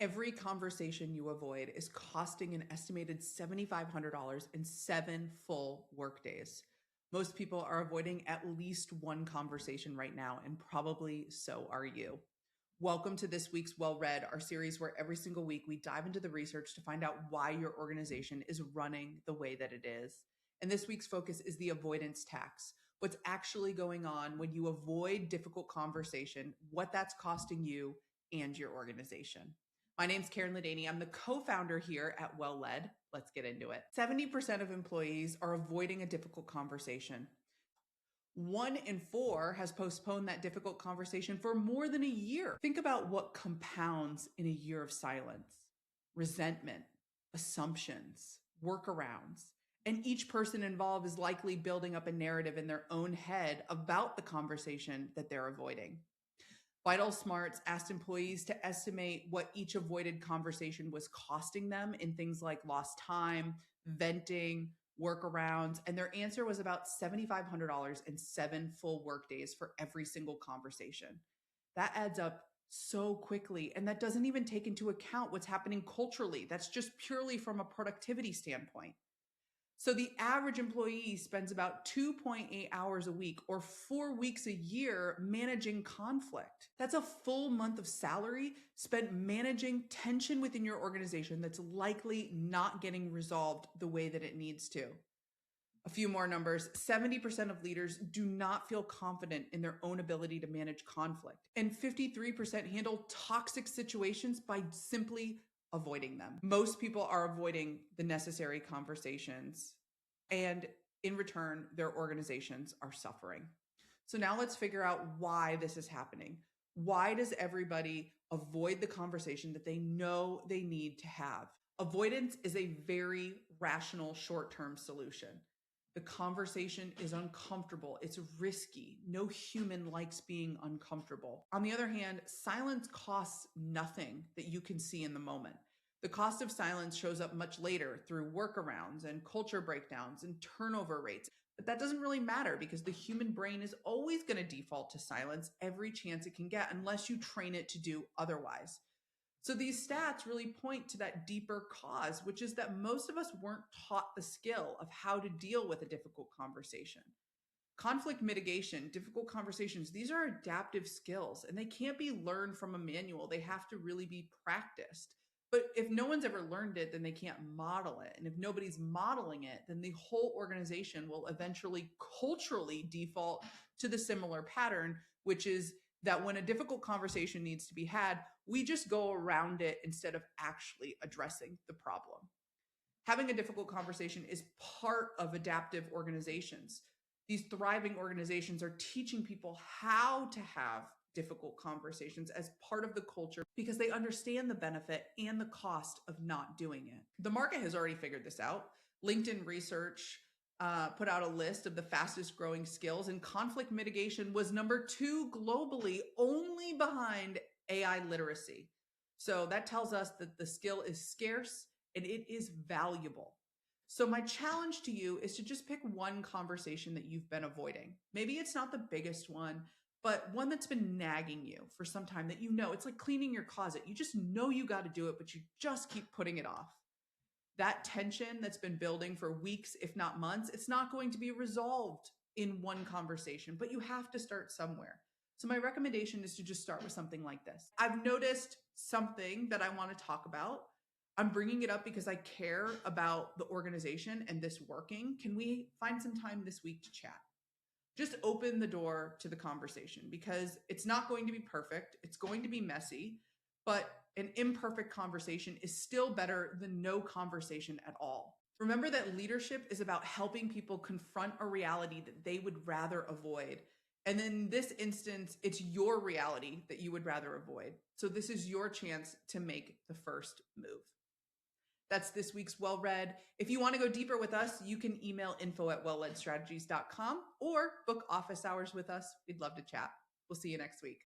Every conversation you avoid is costing an estimated $7,500 in 7 full workdays. Most people are avoiding at least one conversation right now, and probably so are you. Welcome to this week's Well Read, our series where every single week we dive into the research to find out why your organization is running the way that it is. And this week's focus is the avoidance tax. What's actually going on when you avoid difficult conversation, what that's costing you and your organization. My name's Karen Ladaney. I'm the co-founder here at Well Led. Let's get into it. 70% of employees are avoiding a difficult conversation. 1 in 4 has postponed that difficult conversation for more than a year. Think about what compounds in a year of silence: resentment, assumptions, workarounds. And each person involved is likely building up a narrative in their own head about the conversation that they're avoiding. VitalSmarts asked employees to estimate what each avoided conversation was costing them in things like lost time, venting, workarounds, and their answer was about $7,500 in 7 full workdays for every single conversation. That adds up so quickly, and that doesn't even take into account what's happening culturally. That's just purely from a productivity standpoint. So the average employee spends about 2.8 hours a week or 4 weeks a year managing conflict. That's a full month of salary spent managing tension within your organization that's likely not getting resolved the way that it needs to. A few more numbers: 70% of leaders do not feel confident in their own ability to manage conflict, and 53% handle toxic situations by simply avoiding them. Most people are avoiding the necessary conversations, and in return, their organizations are suffering. So now let's figure out why this is happening. Why does everybody avoid the conversation that they know they need to have? Avoidance is a very rational short-term solution. The conversation is uncomfortable. It's risky. No human likes being uncomfortable. On the other hand, silence costs nothing that you can see in the moment. The cost of silence shows up much later through workarounds and culture breakdowns and turnover rates. But that doesn't really matter because the human brain is always going to default to silence every chance it can get unless you train it to do otherwise. So these stats really point to that deeper cause, which is that most of us weren't taught the skill of how to deal with a difficult conversation. Conflict mitigation, difficult conversations, these are adaptive skills and they can't be learned from a manual. They have to really be practiced. But if no one's ever learned it, then they can't model it. And if nobody's modeling it, then the whole organization will eventually culturally default to the similar pattern, which is that when a difficult conversation needs to be had, we just go around it instead of actually addressing the problem. Having a difficult conversation is part of adaptive organizations. These thriving organizations are teaching people how to have difficult conversations as part of the culture because they understand the benefit and the cost of not doing it. The market has already figured this out. LinkedIn research put out a list of the fastest growing skills, and conflict mitigation was number 2 globally, only behind AI literacy. So that tells us that the skill is scarce and it is valuable. So my challenge to you is to just pick one conversation that you've been avoiding. Maybe it's not the biggest one, but one that's been nagging you for some time that you know, it's like cleaning your closet. You just know you got to do it, but you just keep putting it off. That tension that's been building for weeks, if not months, it's not going to be resolved in one conversation, but you have to start somewhere. So my recommendation is to just start with something like this. I've noticed something that I want to talk about. I'm bringing it up because I care about the organization and this working. Can we find some time this week to chat? Just open the door to the conversation because it's not going to be perfect. It's going to be messy, but an imperfect conversation is still better than no conversation at all. Remember that leadership is about helping people confront a reality that they would rather avoid. And in this instance, it's your reality that you would rather avoid. So this is your chance to make the first move. That's this week's Well Read. If you want to go deeper with us, you can email info@wellledstrategies.com or book office hours with us. We'd love to chat. We'll see you next week.